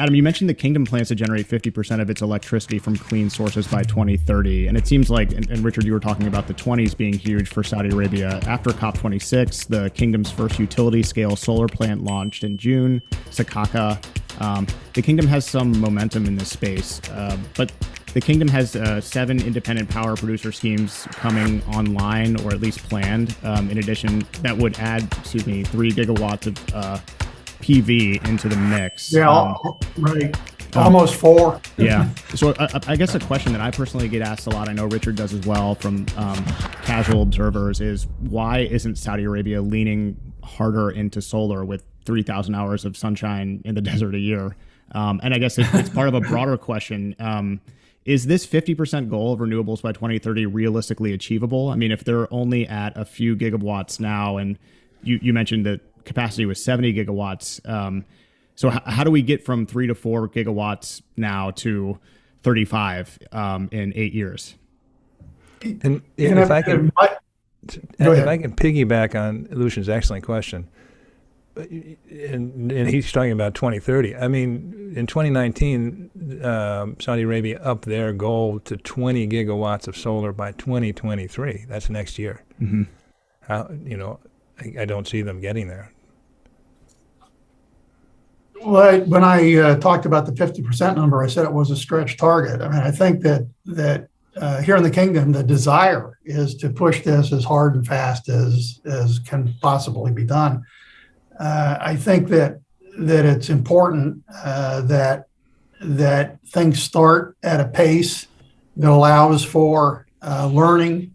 Adam, you mentioned the kingdom plans to generate 50% of its electricity from clean sources by 2030. And it seems like, and Richard, you were talking about the 20s being huge for Saudi Arabia. After COP26, the kingdom's first utility scale solar plant launched in June, Sakaka. The kingdom has some momentum in this space, but the kingdom has 7 independent power producer schemes coming online, or at least planned. In addition, that would add, 3 gigawatts of PV into the mix. Yeah, right. Almost 4. Yeah. So I guess a question that I personally get asked a lot, I know Richard does as well, from casual observers, is why isn't Saudi Arabia leaning harder into solar with 3,000 hours of sunshine in the desert a year? And I guess it's part of a broader question. Is this 50% goal of renewables by 2030 realistically achievable? I mean, if they're only at a few gigawatts now, and you mentioned that capacity was 70 gigawatts. So how do we get from 3 to 4 gigawatts now to 35 in 8 years? And if I can piggyback on Lucian's excellent question, and he's talking about 2030. I mean, in 2019, Saudi Arabia upped their goal to 20 gigawatts of solar by 2023. That's next year. Mm-hmm. I don't see them getting there. Well, when I talked about the 50% number, I said it was a stretch target. I mean, I think that here in the kingdom, the desire is to push this as hard and fast as can possibly be done. I think that it's important that things start at a pace that allows for learning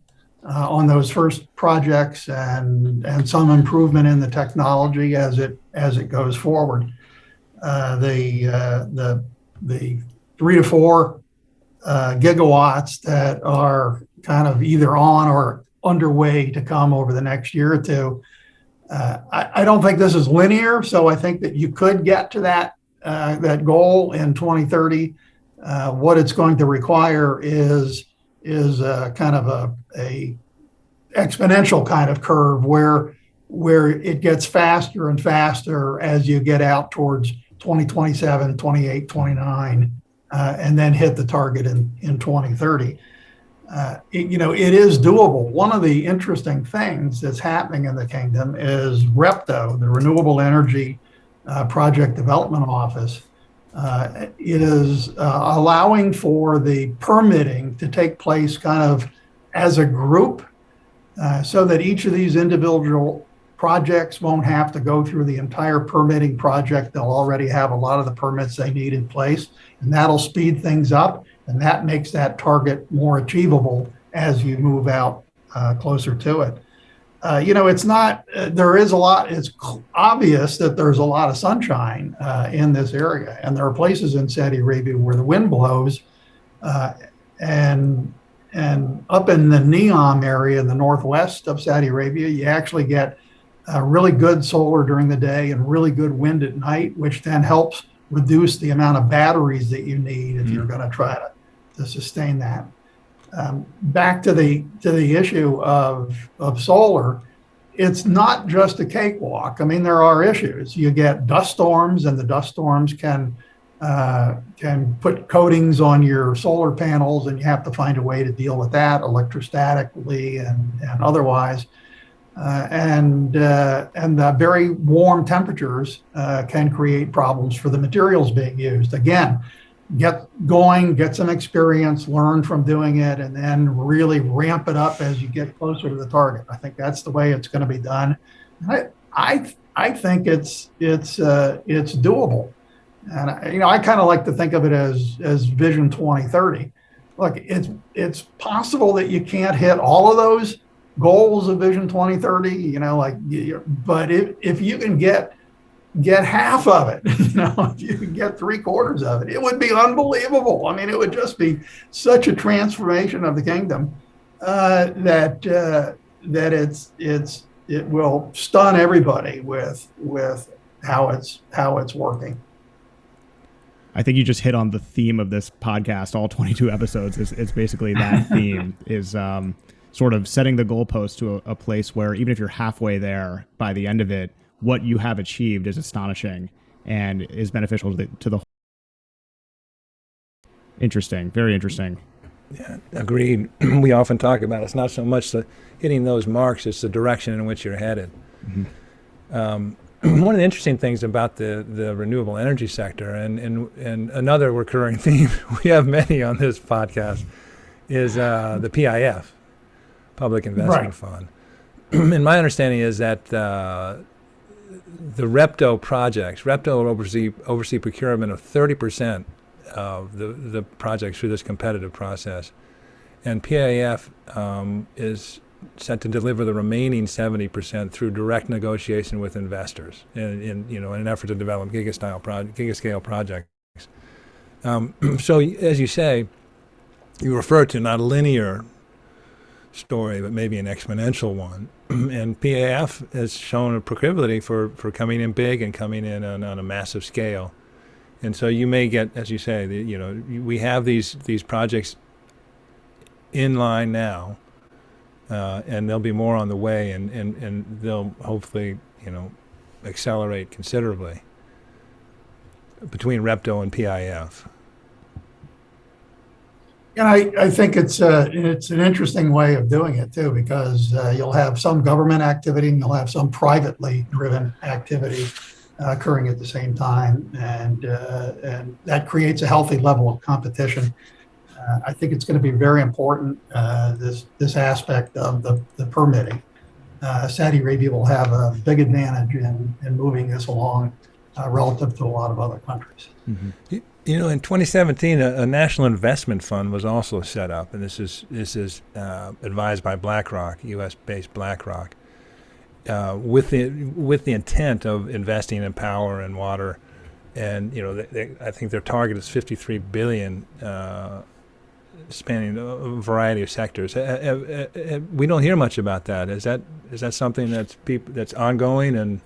on those first projects and some improvement in the technology as it goes forward. The 3 to 4 gigawatts that are kind of either on or underway to come over the next year or two. I don't think this is linear, so I think that you could get to that goal in 2030. What it's going to require is kind of a exponential kind of curve where it gets faster and faster as you get out towards 2027, 28, 29, and then hit the target in 2030. It is doable. One of the interesting things that's happening in the kingdom is REPTO, the Renewable Energy Project Development Office. It is allowing for the permitting to take place kind of as a group, so that each of these individual projects won't have to go through the entire permitting project. They'll already have a lot of the permits they need in place, and that'll speed things up. And that makes that target more achievable as you move out closer to it. It's not, there is a lot, it's obvious that there's a lot of sunshine in this area. And there are places in Saudi Arabia where the wind blows, and up in the Neom area in the northwest of Saudi Arabia, you actually get really good solar during the day and really good wind at night, which then helps reduce the amount of batteries that you need if you're going to try to sustain that. Back to the issue of solar, it's not just a cakewalk. I mean, there are issues. You get dust storms, and the dust storms can put coatings on your solar panels, and you have to find a way to deal with that electrostatically and otherwise. And the very warm temperatures can create problems for the materials being used. Again, get going, get some experience, learn from doing it, and then really ramp it up as you get closer to the target. I think that's the way it's going to be done. I think it's doable, and I kind of like to think of it as Vision 2030. Look, it's possible that you can't hit all of those goals of Vision 2030, but if you can get half of it, if you can get 3/4 of it, it would be unbelievable. I mean, it would just be such a transformation of the kingdom that it will stun everybody with how it's working. I think you just hit on the theme of this podcast. All 22 episodes is basically that theme, is sort of setting the goalpost to a place where even if you're halfway there, by the end of it, what you have achieved is astonishing and is beneficial to the Interesting. Very interesting. Yeah, agreed. We often talk about it's not so much the hitting those marks; it's the direction in which you're headed. One of the interesting things about the renewable energy sector, and another recurring theme, we have many on this podcast, is the PIF, Public Investment Fund. And my understanding is that the REPTO projects, REPTO will oversee procurement of 30% of the projects through this competitive process, and PIF is set to deliver the remaining 70% through direct negotiation with investors in an effort to develop gigascale projects. So as you say, you refer to not a linear story, but maybe an exponential one. And PAF has shown a proclivity for coming in big and coming in on a massive scale. And so you may get, as you say, we have these projects in line now, and there'll be more on the way, and they'll hopefully, accelerate considerably between REPTO and PIF. And I think it's an interesting way of doing it too, because you'll have some government activity and you'll have some privately driven activity occurring at the same time, and that creates a healthy level of competition. I think it's going to be very important, this aspect of the permitting. Saudi Arabia will have a big advantage in moving this along relative to a lot of other countries. Mm-hmm. In 2017, a national investment fund was also set up, and this is advised by BlackRock, U.S.-based BlackRock, with the intent of investing in power and water, and I think their target is $53 billion, spanning a variety of sectors. We don't hear much about that. Is that something that's ongoing and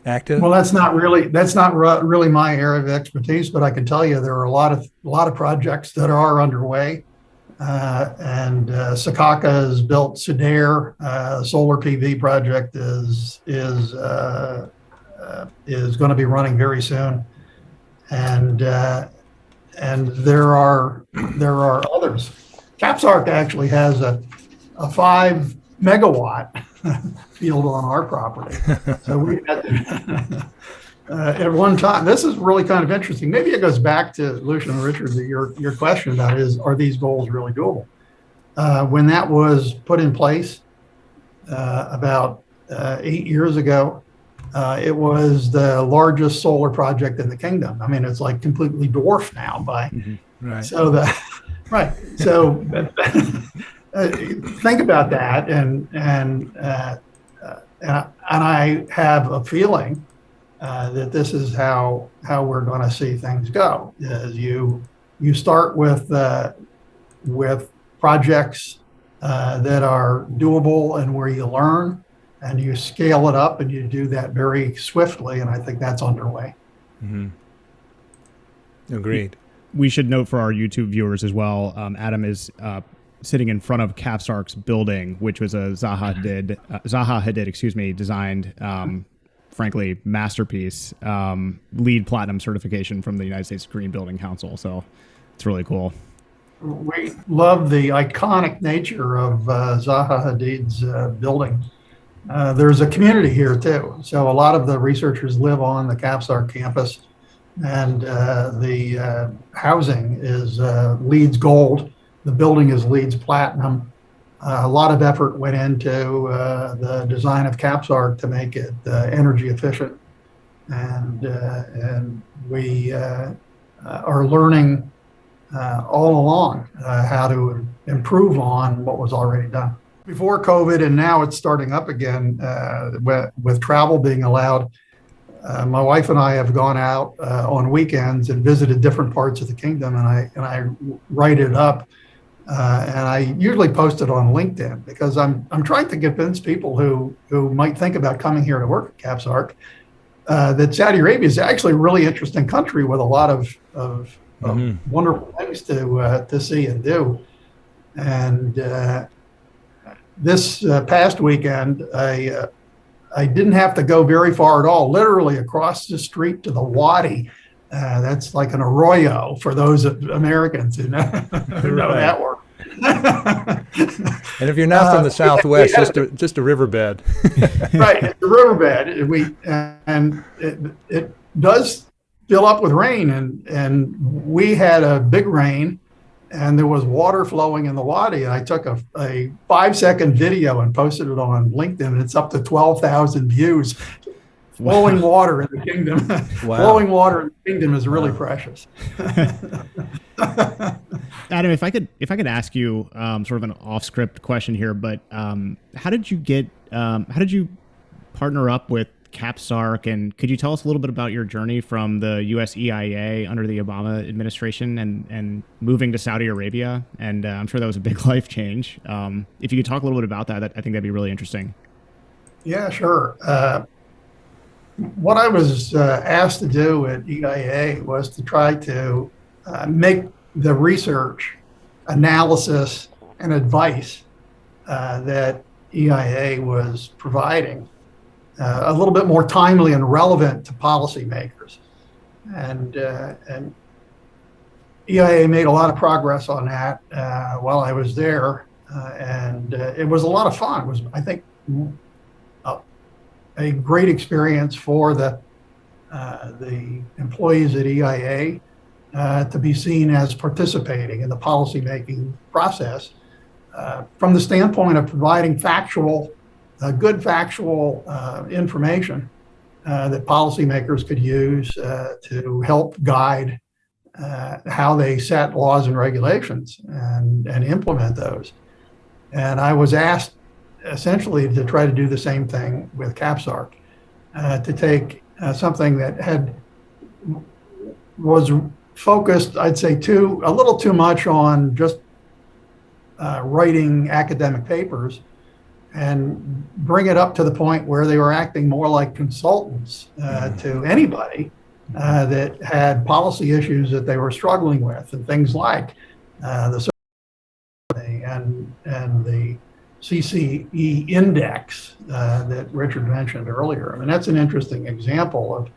active? Well, that's not really my area of expertise, but I can tell you there are a lot of projects that are underway, and Sakaka has built Sudair. Solar PV project is going to be running very soon, and there are others. Capsark actually has a 5 megawatt field on our property. So we had at one time, this is really kind of interesting. Maybe it goes back to Lucian and Richard, your question about are these goals really doable? When that was put in place about 8 years ago, it was the largest solar project in the kingdom. I mean, it's like completely dwarfed now by. Mm-hmm. Right. So So think about that, and I have a feeling that this is how we're going to see things go. Is you start with projects that are doable and where you learn, and you scale it up, and you do that very swiftly. And I think that's underway. Mm-hmm. Agreed. We should note for our YouTube viewers as well, Adam is sitting in front of Capsark's building, which was a Zaha Hadid, designed, frankly, masterpiece, LEED Platinum certification from the United States Green Building Council. So it's really cool. We love the iconic nature of Zaha Hadid's building. There's a community here too. So a lot of the researchers live on the Capsark campus, and the housing is LEED's Gold. The building is LEED's Platinum. A lot of effort went into the design of Capsark to make it energy efficient, and we are learning all along how to improve on what was already done before COVID, and now it's starting up again with travel being allowed. My wife and I have gone out on weekends and visited different parts of the kingdom, and I write it up, and I usually post it on LinkedIn, because I'm trying to convince people who might think about coming here to work at Capsark that Saudi Arabia is actually a really interesting country with a lot of Mm-hmm. wonderful things to see and do. And this past weekend, I didn't have to go very far at all. Literally across the street to the Wadi That's like an arroyo for those Americans who know, who know that word. And if you're not from the Southwest, just a riverbed. Right, it's a riverbed. And it does fill up with rain, and we had a big rain, and there was water flowing in the wadi. And I took a 5-second video and posted it on LinkedIn, and it's up to 12,000 views. Flowing water in the kingdom. Wow. Flowing water in the kingdom is really precious. Adam, if I could ask you sort of an off-script question here, but how did you partner up with CapSarc, and could you tell us a little bit about your journey from the US EIA under the Obama administration and moving to Saudi Arabia? And I'm sure that was a big life change. If you could talk a little bit about that, I think that'd be really interesting. Yeah, sure. What I was asked to do at EIA was to try to make the research, analysis, and advice that EIA was providing a little bit more timely and relevant to policymakers. And EIA made a lot of progress on that while I was there. And it was a lot of fun. It was, I think, a great experience for the employees at EIA to be seen as participating in the policymaking process from the standpoint of providing good factual information that policymakers could use to help guide how they set laws and regulations and implement those. And I was asked essentially to try to do the same thing with CapSarc, to take something that was focused, I'd say, a little too much on just writing academic papers, and bring it up to the point where they were acting more like consultants to anybody that had policy issues that they were struggling with, and things like the and the CCE index that Richard mentioned earlier. I mean, that's an interesting example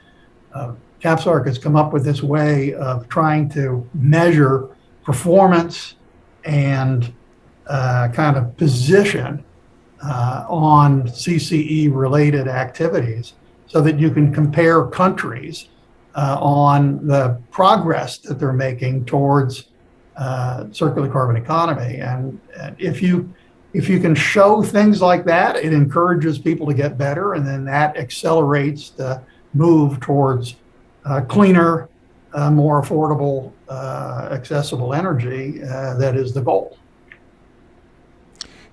of CapSarc has come up with this way of trying to measure performance and kind of position on CCE related activities, so that you can compare countries on the progress that they're making towards circular carbon economy. And if you can show things like that, it encourages people to get better, and then that accelerates the move towards cleaner, more affordable, accessible energy. That is the goal.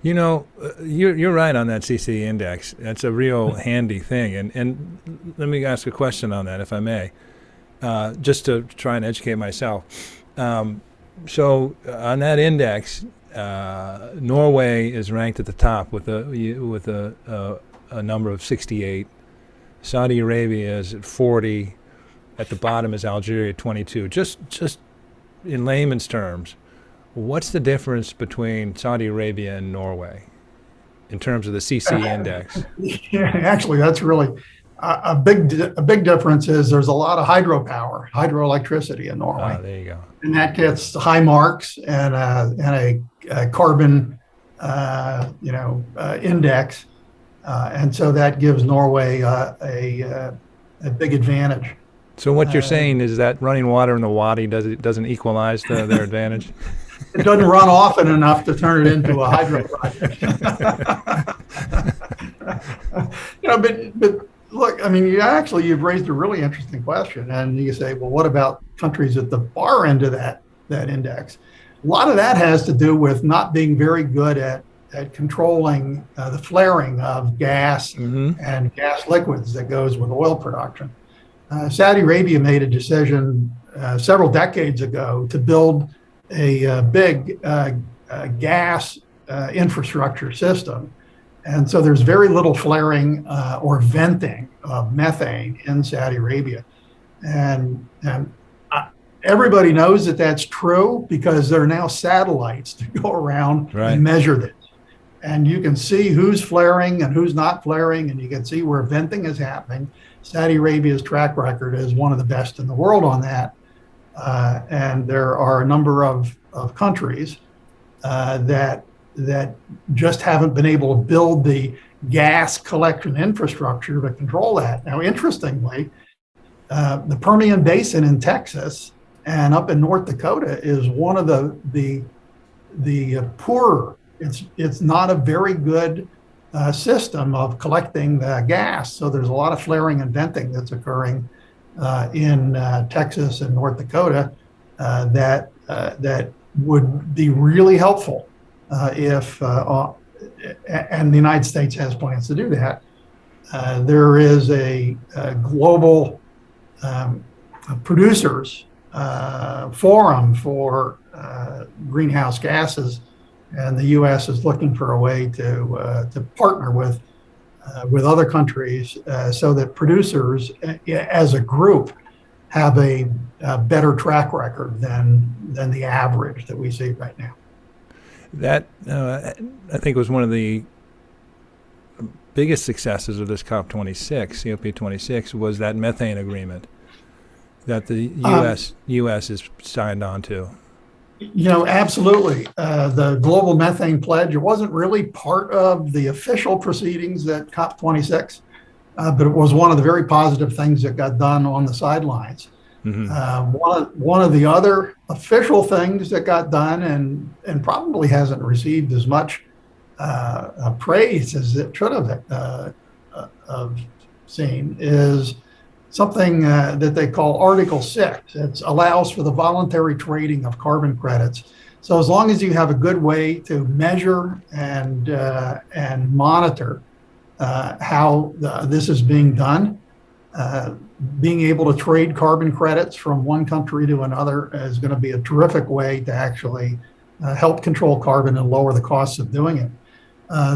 You know, you're right on that CC index. That's a real handy thing. And let me ask a question on that, if I may, just to try and educate myself. So on that index, Norway is ranked at the top with a number of 68. Saudi Arabia is at 40. At the bottom is Algeria at 22. Just in layman's terms, what's the difference between Saudi Arabia and Norway in terms of the CC index? Yeah, actually, that's really a big difference. Is there's a lot of hydroelectricity in Norway. There you go. And that gets high marks and a carbon index, and so that gives Norway a big advantage. So what you're saying is that running water in the wadi doesn't equalize their advantage? It doesn't run often enough to turn it into a hydro project. But look, I mean, you've raised a really interesting question, and you say, well, what about countries at the far end of that index? A lot of that has to do with not being very good at controlling the flaring of gas and gas liquids that goes with oil production. Saudi Arabia made a decision several decades ago to build a big gas infrastructure system. And so there's very little flaring or venting of methane in Saudi Arabia. And everybody knows that that's true, because there are now satellites to go around and measure this. and you can see who's flaring and who's not flaring, and you can see where venting is happening. Saudi Arabia's track record is one of the best in the world on that. And there are a number of countries that just haven't been able to build the gas collection infrastructure to control that. Now, interestingly, the Permian Basin in Texas and up in North Dakota is one of the poorer. It's not a very good system of collecting the gas. So there's a lot of flaring and venting that's occurring in Texas and North Dakota that would be really helpful if and the United States has plans to do that. There is a global producers forum for greenhouse gases, and the U.S. is looking for a way to partner with other countries so that producers as a group have a better track record than the average that we see right now. That I think was one of the biggest successes of this COP26 was that methane agreement that the U.S. is signed on to. Absolutely. The global methane pledge, it wasn't really part of the official proceedings at COP26, but it was one of the very positive things that got done on the sidelines. Mm-hmm. One of the other official things that got done and probably hasn't received as much praise as it should have seen is something that they call Article 6. It allows for the voluntary trading of carbon credits. So as long as you have a good way to measure and monitor how this is being done, being able to trade carbon credits from one country to another is going to be a terrific way to actually help control carbon and lower the costs of doing it.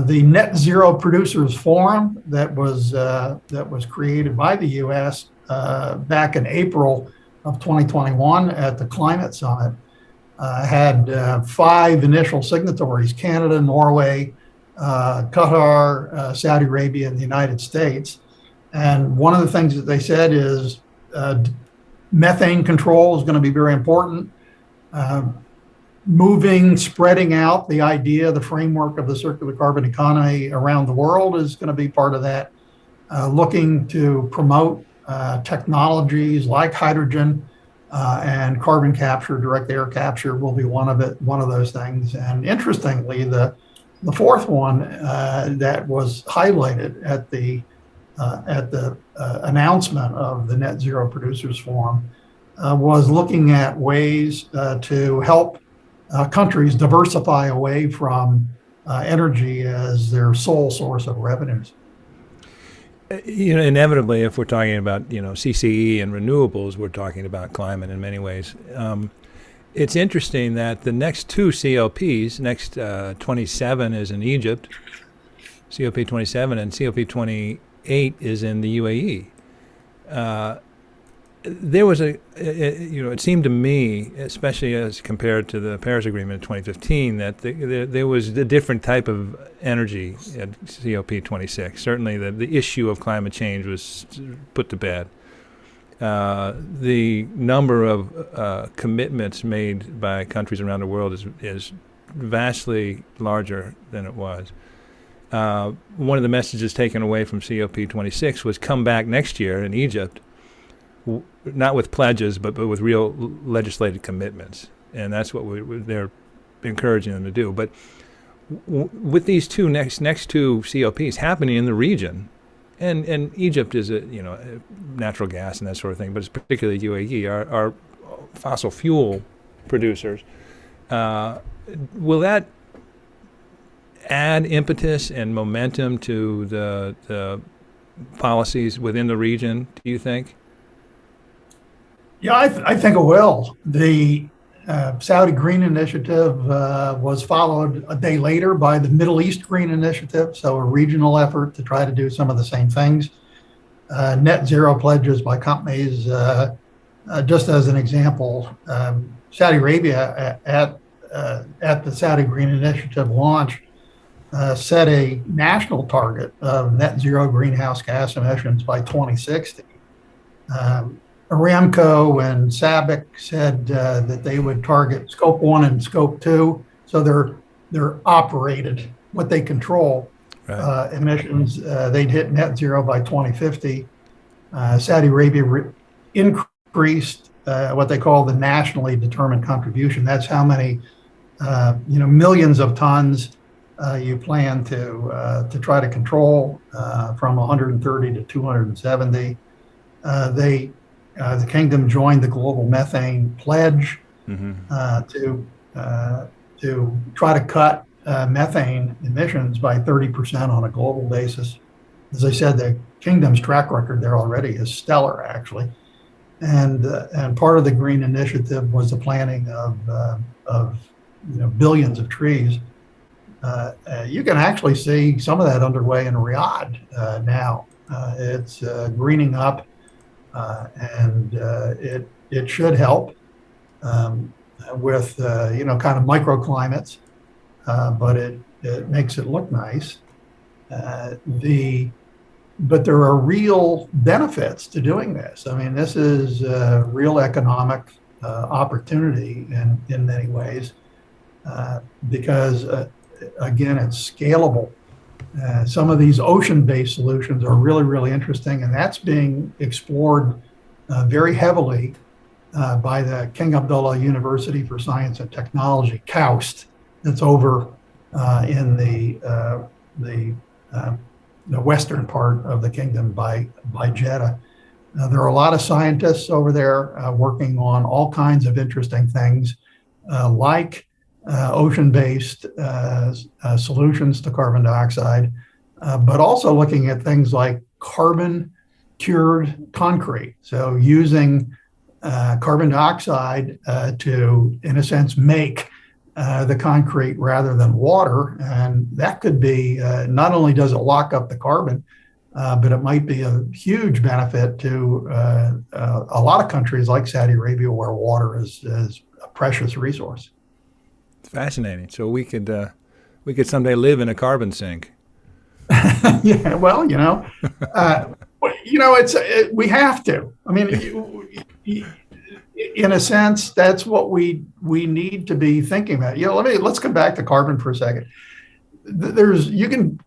The Net Zero Producers Forum that was created by the U.S. Back in April of 2021 at the Climate Summit had 5 initial signatories: Canada, Norway, Qatar, Saudi Arabia, and the United States. And one of the things that they said is methane control is going to be very important. Spreading out the idea, the framework of the circular carbon economy around the world is going to be part of that. Looking to promote technologies like hydrogen and carbon capture, direct air capture will be one of those things. And interestingly, the fourth one that was highlighted at the announcement of the Net Zero Producers Forum was looking at ways to help countries diversify away from energy as their sole source of revenues. Inevitably, if we're talking about CCE and renewables, we're talking about climate in many ways. It's interesting that the next 2 COPs, next 27 is in Egypt, COP 27, and COP 28 is in the UAE. There was it seemed to me, especially as compared to the Paris Agreement in 2015, that there was a different type of energy at COP 26. Certainly the issue of climate change was put to bed. The number of commitments made by countries around the world is vastly larger than it was. One of the messages taken away from COP 26 was come back next year in Egypt, not with pledges, but with real legislative commitments. And that's what they're encouraging them to do. But with these next 2 COPs happening in the region, and Egypt is natural gas and that sort of thing, but it's particularly UAE, are fossil fuel producers. Will that add impetus and momentum to the policies within the region, do you think? Yeah, I think it will. The Saudi Green Initiative was followed a day later by the Middle East Green Initiative, so a regional effort to try to do some of the same things. Net zero pledges by companies, just as an example, Saudi Arabia at the Saudi Green Initiative launch set a national target of net zero greenhouse gas emissions by 2060. Aramco and SABIC said that they would target scope 1 and scope 2. So they're operated, what they control, right. Emissions. They'd hit net zero by 2050. Saudi Arabia increased what they call the nationally determined contribution. That's how many millions of tons you plan to try to control from 130 to 270. The kingdom joined the global methane pledge to try to cut methane emissions by 30% on a global basis. As I said, the kingdom's track record there already is stellar, actually. And part of the green initiative was the planting of billions of trees. You can actually see some of that underway in Riyadh now. It's greening up, and it should help with kind of microclimates, but it makes it look nice. But there are real benefits to doing this. I mean, this is a real economic opportunity in many ways because, again, it's scalable. Some of these ocean-based solutions are really, really interesting, and that's being explored very heavily by the King Abdullah University for Science and Technology, KAUST, that's over in the western part of the kingdom by Jeddah. There are a lot of scientists over there working on all kinds of interesting things, like ocean-based solutions to carbon dioxide, but also looking at things like carbon-cured concrete. So using carbon dioxide to, in a sense, make the concrete rather than water. And that could be, not only does it lock up the carbon, but it might be a huge benefit to a lot of countries like Saudi Arabia, where water is a precious resource. It's fascinating. So we could someday live in a carbon sink. Yeah, well, we have to. I mean, in a sense, that's what we need to be thinking about. Let's come back to carbon for a second. You can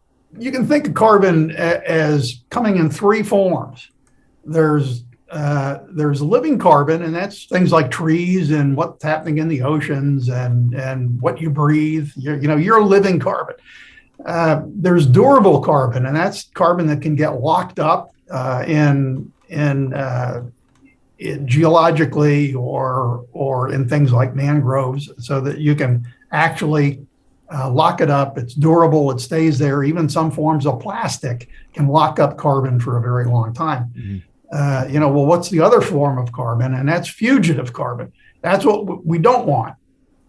think of carbon as coming in three forms. There's living carbon, and that's things like trees and what's happening in the oceans and what you breathe. You're living carbon. There's durable carbon, and that's carbon that can get locked up in geologically or in things like mangroves, so that you can actually lock it up. It's durable, it stays there. Even some forms of plastic can lock up carbon for a very long time. Mm-hmm. Well, what's the other form of carbon? And that's fugitive carbon. That's what we don't want.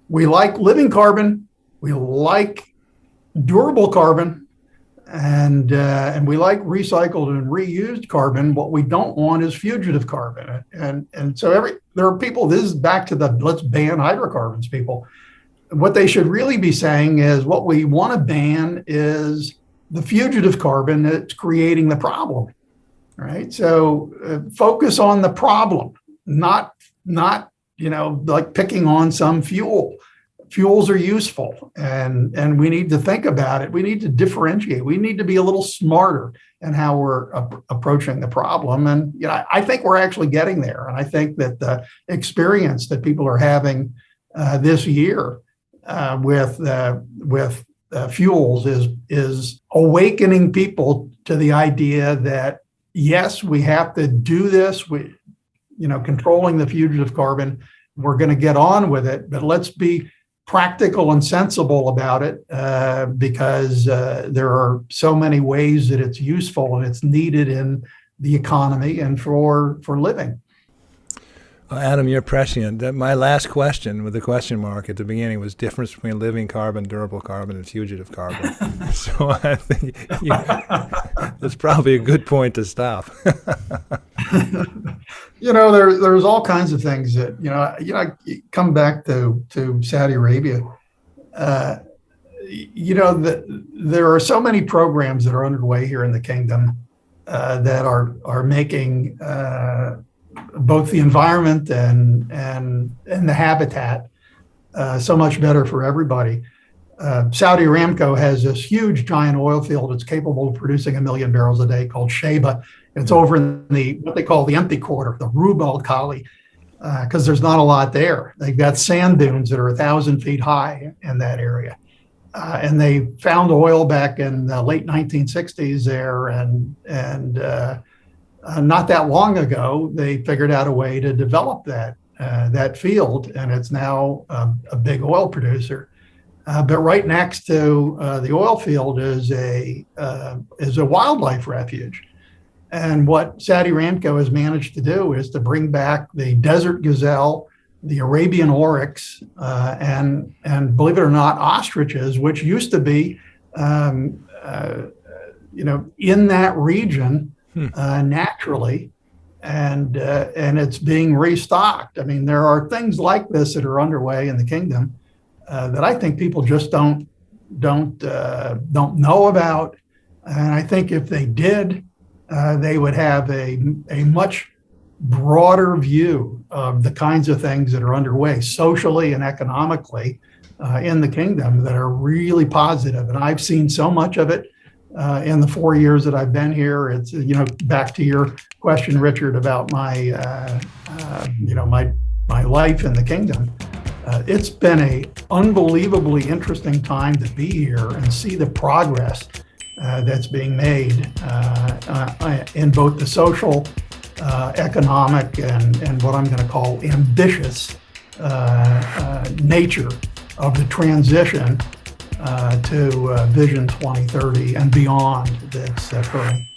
We like living carbon, we like durable carbon, and we like recycled and reused carbon. What we don't want is fugitive carbon. And so there are people, this is back to the let's ban hydrocarbons people. What they should really be saying is what we want to ban is the fugitive carbon that's creating the problem, right? So focus on the problem, not like picking on some fuel. Fuels are useful, and we need to think about it. We need to differentiate. We need to be a little smarter in how we're approaching the problem. And I think we're actually getting there. And I think that the experience that people are having this year with fuels is awakening people to the idea that yes, we have to do this. Controlling the fugitive carbon. We're going to get on with it, but let's be practical and sensible about it because there are so many ways that it's useful and it's needed in the economy and for living. Well, Adam, you're prescient. My last question with the question mark at the beginning was difference between living carbon, durable carbon, and fugitive carbon. So I think that's probably a good point to stop. There's all kinds of things that, you come back to Saudi Arabia. there are so many programs that are underway here in the kingdom that are making both the environment and the habitat so much better for everybody. Saudi Aramco has this huge giant oil field that's capable of producing 1 million barrels a day called Sheba. It's over in what they call the empty quarter, the Rub al Khali, because there's not a lot there. They've got sand dunes that are 1,000 feet high in that area. And they found oil back in the late 1960s there, and not that long ago, they figured out a way to develop that field, and it's now a big oil producer. But right next to the oil field is a wildlife refuge. And what Saudi Aramco has managed to do is to bring back the desert gazelle, the Arabian oryx, and believe it or not, ostriches, which used to be, in that region naturally, and it's being restocked. I mean, there are things like this that are underway in the kingdom that I think people just don't know about, and I think if they did, they would have a much broader view of the kinds of things that are underway socially and economically in the kingdom that are really positive. And I've seen so much of it in the 4 years that I've been here. It's, back to your question, Richard, about my life in the kingdom. It's been a unbelievably interesting time to be here and see the progress that's being made in both the social, economic, and what I'm going to call ambitious nature of the transition to Vision 2030 and beyond that's occurring.